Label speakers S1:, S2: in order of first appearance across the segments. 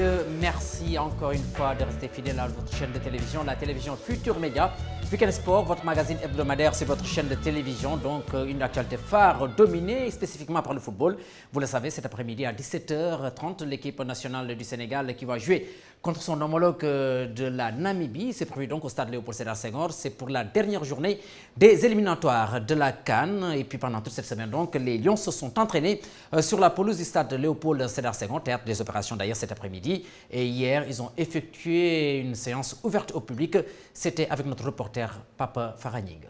S1: messieurs, merci encore une fois de rester fidèle à votre chaîne de télévision, la télévision Futur Média. Week-end Sport, votre magazine hebdomadaire, c'est votre chaîne de télévision, donc une actualité phare dominée spécifiquement par le football. Vous le savez, cet après-midi à 17h30, l'équipe nationale du Sénégal qui va jouer contre son homologue de la Namibie. C'est prévu donc au stade Léopold Sédar Senghor. C'est pour la dernière journée des éliminatoires de la CAN. Et puis pendant toute cette semaine, donc, les Lions se sont entraînés sur la pelouse du stade Léopold Sédar Senghor, théâtre des opérations d'ailleurs cet après-midi. Et hier, ils ont effectué une séance ouverte au public. C'était avec notre reporter Papa Faragning.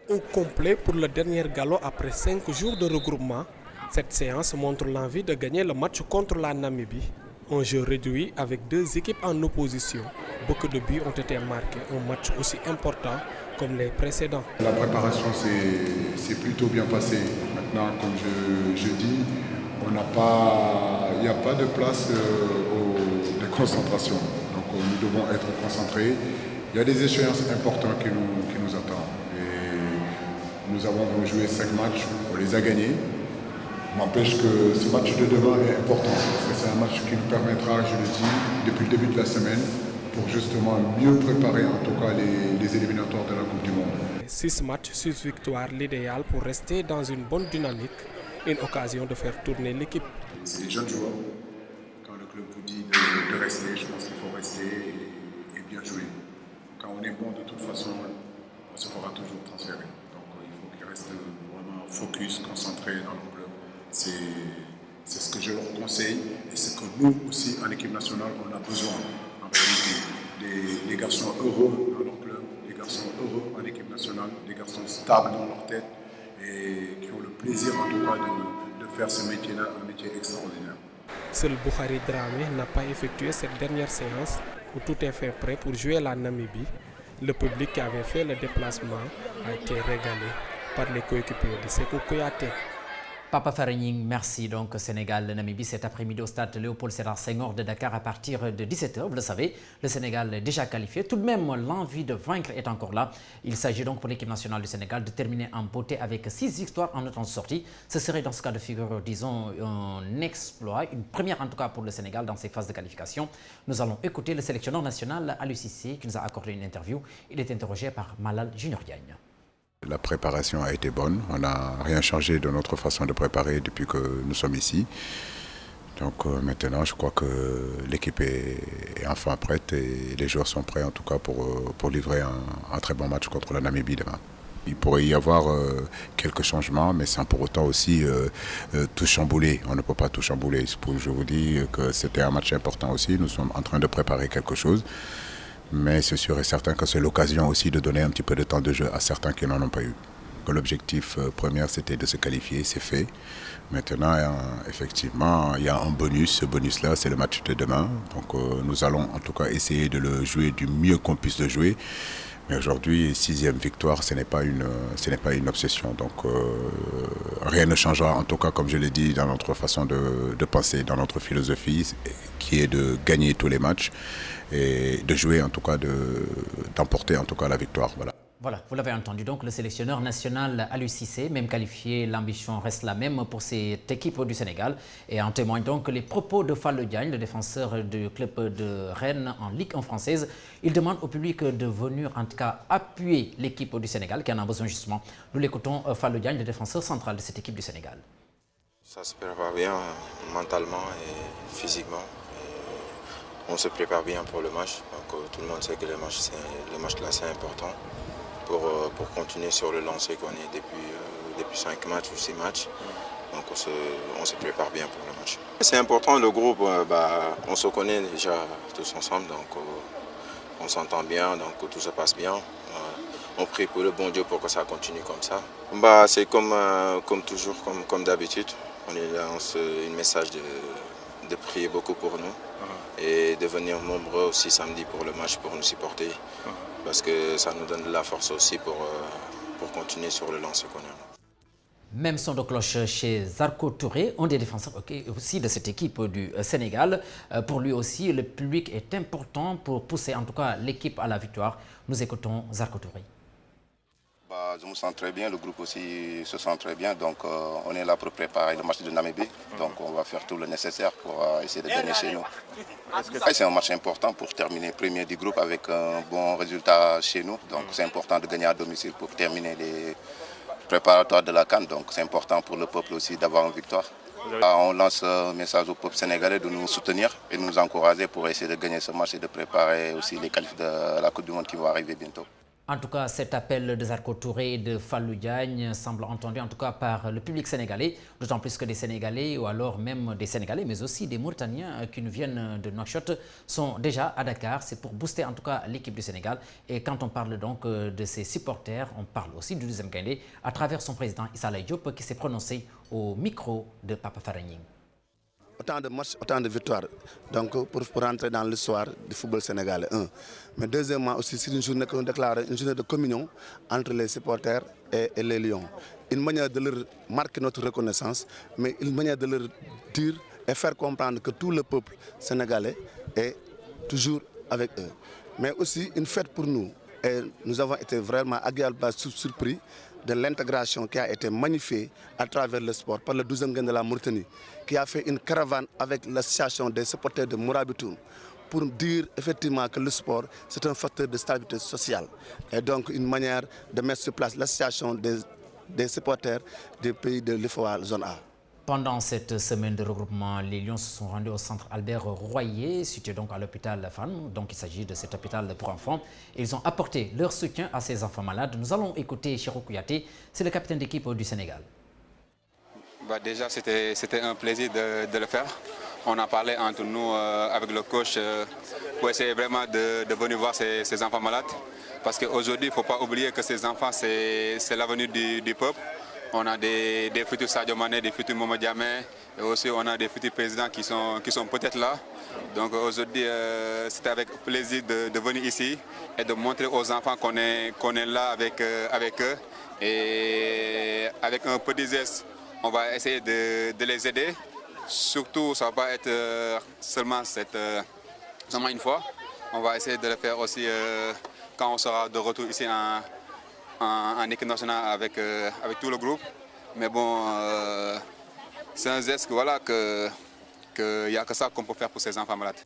S2: Au complet pour le dernier galop après 5 jours de regroupement. Cette séance montre l'envie de gagner le match contre la Namibie. Un jeu réduit avec 2 équipes en opposition. Beaucoup de buts ont été marqués. Un match aussi important comme les précédents.
S3: La préparation s'est plutôt bien passée. Maintenant, comme je dis, il n'y a pas de place de concentration. Donc nous devons être concentrés. Il y a des échéances importantes qui nous attendent. Et nous avons joué 5 matchs, on les a gagnés. N'empêche que ce match de demain est important parce que c'est un match qui nous permettra, je le dis, depuis le début de la semaine, pour justement mieux préparer en tout cas les éliminatoires de la Coupe du Monde.
S2: 6 matchs, 6 victoires, l'idéal pour rester dans une bonne dynamique, une occasion de faire tourner l'équipe.
S3: C'est des jeunes joueurs. Quand le club vous dit de rester, je pense qu'il faut rester et bien jouer. Quand on est bon, de toute façon, on se fera toujours transférer. Donc il faut qu'ils restent vraiment focus, concentrés dans le club. C'est ce que je leur conseille et c'est que nous aussi en équipe nationale on a besoin en réalité des garçons heureux dans leur club, des garçons heureux en équipe nationale, des garçons stables dans leur tête et qui ont le plaisir en tout cas de faire ce métier-là, un métier extraordinaire.
S2: Seul Boukhari Dramé n'a pas effectué cette dernière séance où tout est fait prêt pour jouer la Namibie. Le public qui avait fait le déplacement a été régalé par les coéquipiers de Sékou Kouyaté.
S1: Papa Faragning, merci. Donc, Sénégal-Namibie cet après-midi au stade Léopold Sédar Senghor de Dakar à partir de 17h. Vous le savez, le Sénégal est déjà qualifié. Tout de même, l'envie de vaincre est encore là. Il s'agit donc pour l'équipe nationale du Sénégal de terminer en beauté avec 6 victoires en autant sortie. Ce serait dans ce cas de figure, disons, un exploit, une première en tout cas pour le Sénégal dans ces phases de qualification. Nous allons écouter le sélectionneur national Aliou Cissé qui nous a accordé une interview. Il est interrogé par Malal Junior Diagne.
S4: La préparation a été bonne, on n'a rien changé de notre façon de préparer depuis que nous sommes ici. Donc maintenant je crois que l'équipe est enfin prête et les joueurs sont prêts en tout cas pour livrer un très bon match contre la Namibie demain. Il pourrait y avoir quelques changements, mais sans pour autant aussi tout chambouler. On ne peut pas tout chambouler. Je vous dis que c'était un match important aussi, nous sommes en train de préparer quelque chose. Mais c'est sûr et certain que c'est l'occasion aussi de donner un petit peu de temps de jeu à certains qui n'en ont pas eu. L'objectif premier, c'était de se qualifier, c'est fait. Maintenant, effectivement, il y a un bonus. Ce bonus-là, c'est le match de demain. Donc nous allons en tout cas essayer de le jouer du mieux qu'on puisse le jouer. Mais aujourd'hui, 6e victoire, ce n'est pas une obsession. Donc rien ne changera, en tout cas, comme je l'ai dit, dans notre façon de penser, dans notre philosophie, qui est de gagner tous les matchs et de jouer, en tout cas, d'emporter en tout cas la victoire. Voilà.
S1: Voilà, vous l'avez entendu, donc le sélectionneur national Aliou Cissé, même qualifié, l'ambition reste la même pour cette équipe du Sénégal. Et en témoigne donc les propos de Fallou Diagne, le défenseur du club de Rennes en Ligue 1 française. Il demande au public de venir en tout cas appuyer l'équipe du Sénégal qui en a besoin justement. Nous l'écoutons, Fallou Diagne, le défenseur central de cette équipe du Sénégal.
S5: Ça se prépare bien mentalement et physiquement. Et on se prépare bien pour le match. Donc, tout le monde sait que le match là c'est important. Pour continuer sur le lancer qu'on est depuis 5 matchs ou 6 matchs. Donc on se prépare bien pour le match. C'est important, le groupe, on se connaît déjà tous ensemble, donc on s'entend bien, donc tout se passe bien. On prie pour le bon Dieu pour que ça continue comme ça. C'est comme toujours, comme d'habitude. On est là, un message de prier beaucoup pour nous et de venir nombreux aussi samedi pour le match pour nous supporter. Parce que ça nous donne de la force aussi pour continuer sur le lancer qu'on a.
S1: Même son de cloche chez Zarko Touré, un des défenseurs aussi de cette équipe du Sénégal. Pour lui aussi, le public est important pour pousser en tout cas l'équipe à la victoire. Nous écoutons Zarko Touré.
S6: Je me sens très bien, le groupe aussi se sent très bien. Donc on est là pour préparer le match de Namibie. Donc on va faire tout le nécessaire pour essayer de gagner chez nous. C'est un match important pour terminer premier du groupe avec un bon résultat chez nous. Donc c'est important de gagner à domicile pour terminer les préparatoires de la CAN. Donc c'est important pour le peuple aussi d'avoir une victoire. On lance un message au peuple sénégalais de nous soutenir et de nous encourager pour essayer de gagner ce match et de préparer aussi les qualifs de la Coupe du Monde qui vont arriver bientôt.
S1: En tout cas, cet appel de Zarko Touré et de Fallou Diagne semble entendu en tout cas par le public sénégalais, d'autant plus que des Sénégalais ou alors même des Sénégalais, mais aussi des Mauritaniens qui nous viennent de Nouakchott sont déjà à Dakar. C'est pour booster en tout cas l'équipe du Sénégal. Et quand on parle donc de ses supporters, on parle aussi du deuxième Gaïndé à travers son président Issa Laye Diop qui s'est prononcé au micro de Papa Faragning.
S7: Autant de matchs, autant de victoires. Donc pour rentrer dans l'histoire du football sénégalais, mais deuxièmement aussi, c'est une journée qu'on déclare, une journée de communion entre les supporters et les Lions. Une manière de leur marquer notre reconnaissance, mais une manière de leur dire et faire comprendre que tout le peuple sénégalais est toujours avec eux. Mais aussi une fête pour nous. Et nous avons été vraiment agréablement surpris de l'intégration qui a été magnifiée à travers le sport par le 12e Gaïndé de la Mauritanie, qui a fait une caravane avec l'association des supporters de Mourabitoun pour dire effectivement que le sport, c'est un facteur de stabilité sociale. Et donc une manière de mettre sur place l'association des supporters des pays de l'IFOA zone A.
S1: Pendant cette semaine de regroupement, les Lions se sont rendus au centre Albert Royer, situé donc à l'hôpital Fann. Donc il s'agit de cet hôpital pour enfants. Ils ont apporté leur soutien à ces enfants malades. Nous allons écouter Cheikhou Kouyaté, c'est le capitaine d'équipe du Sénégal.
S8: Déjà, c'était un plaisir de le faire. On a parlé entre nous avec le coach pour essayer vraiment de venir voir ces enfants malades. Parce qu'aujourd'hui, il ne faut pas oublier que ces enfants, c'est l'avenir du peuple. On a des futurs Sadio Mané, des futurs Mohamed Diamé, et aussi on a des futurs présidents qui sont peut-être là. Donc aujourd'hui, c'est avec plaisir de venir ici et de montrer aux enfants qu'on est là avec eux. Et avec un petit geste, on va essayer de les aider. Surtout, ça ne va pas être seulement une fois. On va essayer de le faire aussi quand on sera de retour ici en équipe nationale avec tout le groupe. Mais bon, c'est un geste voilà, qu'il n'y a que ça qu'on peut faire pour ces enfants malades.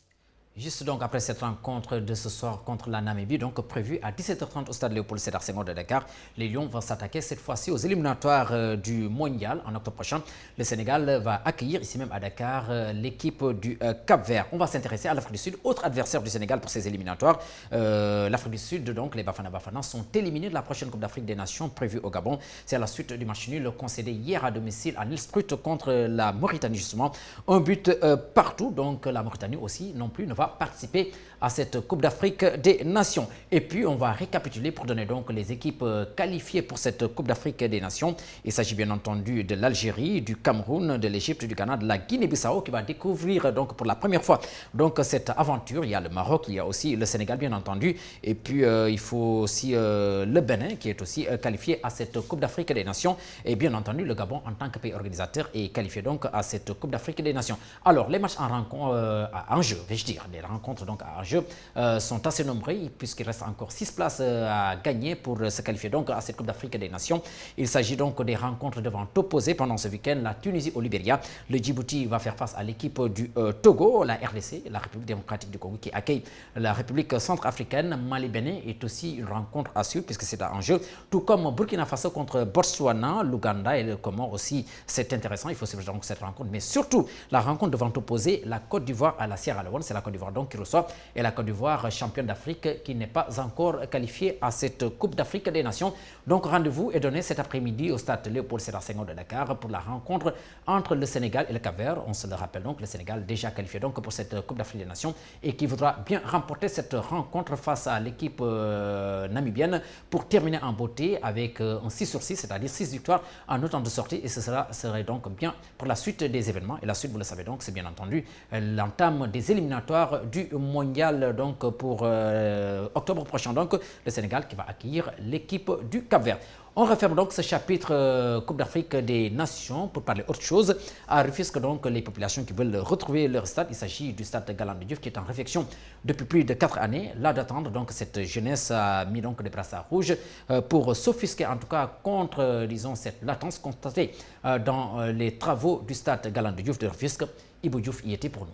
S1: Juste donc après cette rencontre de ce soir contre la Namibie, donc prévue à 17h30 au stade Léopold Sédar Senghor de Dakar, les Lions vont s'attaquer cette fois-ci aux éliminatoires du Mondial en octobre prochain. Le Sénégal va accueillir ici même à Dakar l'équipe du Cap-Vert. On va s'intéresser à l'Afrique du Sud, autre adversaire du Sénégal pour ces éliminatoires. L'Afrique du Sud, donc les Bafana sont éliminés de la prochaine Coupe d'Afrique des Nations prévue au Gabon. C'est à la suite du match nul concédé hier à domicile à Nilsprut contre la Mauritanie justement. Un but partout, donc la Mauritanie aussi non plus ne va participer à cette Coupe d'Afrique des Nations. Et puis, on va récapituler pour donner donc les équipes qualifiées pour cette Coupe d'Afrique des Nations. Il s'agit bien entendu de l'Algérie, du Cameroun, de l'Égypte, du Ghana, de la Guinée-Bissau qui va découvrir donc pour la première fois donc cette aventure. Il y a le Maroc, il y a aussi le Sénégal bien entendu. Et puis, il faut aussi le Bénin qui est aussi qualifié à cette Coupe d'Afrique des Nations. Et bien entendu, le Gabon en tant que pays organisateur est qualifié donc à cette Coupe d'Afrique des Nations. Alors, les matchs en jeu, vais-je dire, les rencontres donc à jeu sont assez nombreux puisqu'il reste encore 6 places à gagner pour se qualifier donc à cette Coupe d'Afrique des Nations. Il s'agit donc des rencontres devant opposées pendant ce week-end. La Tunisie au Libéria, le Djibouti va faire face à l'équipe du Togo, la RDC, la République démocratique du Congo qui accueille la République centrafricaine. Mali-Bénin est aussi une rencontre à suivre puisque c'est en jeu, tout comme Burkina Faso contre Botswana, l'Ouganda et le Comore aussi. C'est intéressant, il faut suivre donc cette rencontre, mais surtout la rencontre devant opposer la Côte d'Ivoire à la Sierra Leone. C'est la Côte d'Ivoire donc qui reçoit, et la Côte d'Ivoire championne d'Afrique qui n'est pas encore qualifiée à cette Coupe d'Afrique des Nations. Donc rendez-vous est donné cet après-midi au stade Léopold Sédar Senghor de Dakar pour la rencontre entre le Sénégal et le Cap-Vert. On se le rappelle donc, le Sénégal déjà qualifié donc pour cette Coupe d'Afrique des Nations et qui voudra bien remporter cette rencontre face à l'équipe namibienne pour terminer en beauté avec un 6/6, c'est-à-dire 6 victoires en autant de sorties, et ce serait donc bien pour la suite des événements. Et la suite, vous le savez donc, c'est bien entendu l'entame des éliminatoires du mondial donc pour octobre prochain, donc le Sénégal qui va accueillir l'équipe du Cap-Vert. On referme donc ce chapitre Coupe d'Afrique des Nations pour parler autre chose. À Rufisque, donc, les populations qui veulent retrouver leur stade, il s'agit du stade Galandou Diouf qui est en réflexion depuis plus de 4 années. Là d'attendre, donc, cette jeunesse a mis donc des brassards rouges pour s'offusquer, en tout cas, contre, disons, cette latence constatée dans les travaux du stade Galandou Diouf de Rufisque. Ibou Diouf y était pour nous.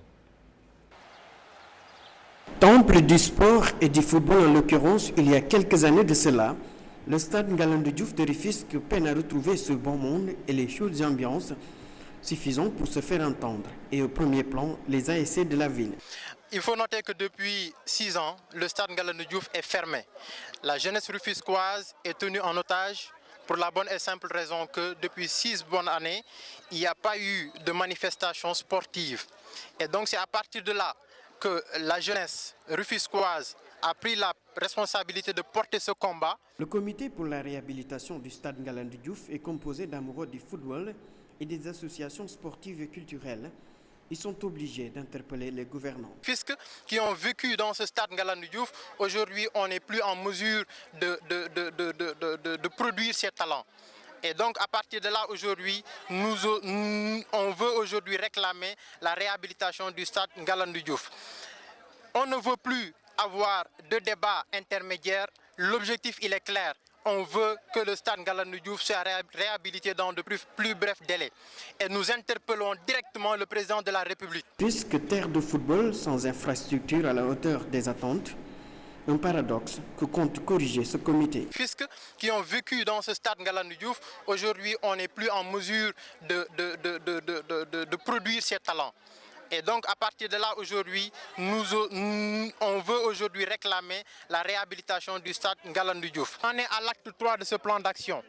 S9: Temple du sport et du football en l'occurrence, il y a quelques années de cela, le stade Galandou Diouf de Rufisque peine à retrouver ce bon monde et les chaudes ambiances suffisantes pour se faire entendre. Et au premier plan, les ASC de la ville.
S10: Il faut noter que depuis 6 ans, le stade Galandou Diouf est fermé. La jeunesse rufisquoise est tenue en otage pour la bonne et simple raison que depuis 6 bonnes années, il n'y a pas eu de manifestation sportive. Et donc c'est à partir de là que la jeunesse rufisquoise a pris la responsabilité de porter ce combat.
S9: Le comité pour la réhabilitation du stade Galandou Diouf est composé d'amoureux du football et des associations sportives et culturelles. Ils sont obligés d'interpeller les gouvernants.
S10: Puisque qui ont vécu dans ce stade Galandou Diouf, aujourd'hui on n'est plus en mesure de produire ces talents. Et donc à partir de là aujourd'hui, on veut aujourd'hui réclamer la réhabilitation du stade Galandou Diouf. On ne veut plus avoir de débat intermédiaire. L'objectif il est clair. On veut que le stade Galandou Diouf soit réhabilité dans de plus brefs délais. Et nous interpellons directement le président de la République.
S9: Puisque terre de football sans infrastructure à la hauteur des attentes, un paradoxe que compte corriger ce comité.
S10: Puisque qui ont vécu dans ce stade Galandou Diouf, aujourd'hui on n'est plus en mesure de produire ces talents. Et donc à partir de là aujourd'hui, on veut aujourd'hui réclamer la réhabilitation du stade Galandou Diouf. On est à l'acte 3 de ce plan d'action.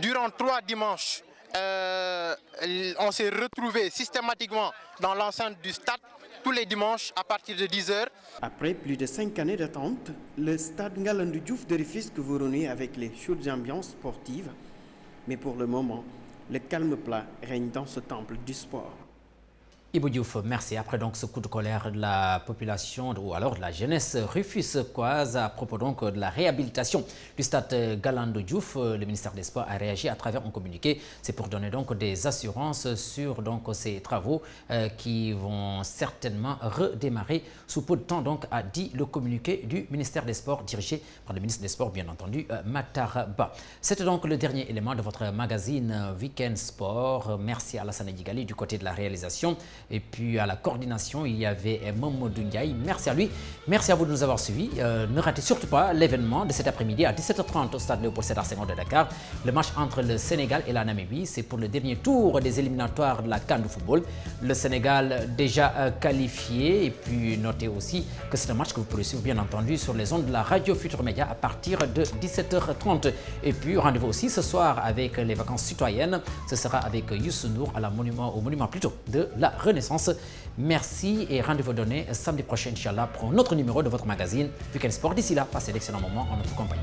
S10: Durant 3 dimanches, on s'est retrouvés systématiquement dans l'enceinte du stade tous les dimanches à partir de 10h.
S9: Après plus de 5 années d'attente, le stade Galandou Diouf de Rufisque vous renoue avec les chaudes ambiances sportives. Mais pour le moment, le calme plat règne dans ce temple du sport.
S1: Ibou Diouf, merci. Après donc ce coup de colère de la population ou alors de la jeunesse rufisquoise à propos donc de la réhabilitation du stade Galandou Diouf, le ministère des Sports a réagi à travers un communiqué. C'est pour donner donc des assurances sur donc ces travaux qui vont certainement redémarrer sous peu de temps, donc a dit le communiqué du ministère des Sports dirigé par le ministre des Sports bien entendu Matar Ba. C'était donc le dernier élément de votre magazine Week-end Sport. Merci à Alassane Digali du côté de la réalisation. Et puis à la coordination, il y avait Mamadou Ndiaye. Merci à lui. Merci à vous de nous avoir suivis. Ne ratez surtout pas l'événement de cet après-midi à 17h30 au stade Léopold Sédar Senghor de Dakar. Le match entre le Sénégal et la Namibie, c'est pour le dernier tour des éliminatoires de la CAN de football. Le Sénégal déjà qualifié. Et puis notez aussi que c'est un match que vous pourrez suivre bien entendu sur les ondes de la radio Futur Média à partir de 17h30. Et puis rendez-vous aussi ce soir avec les vacances citoyennes. Ce sera avec Youssou N'Dour au monument plutôt de la Renaissance. Merci et rendez-vous donné samedi prochain, Inch'Allah, pour un autre numéro de votre magazine Week-end Sport. D'ici là, passez d'excellents moments en notre compagnie.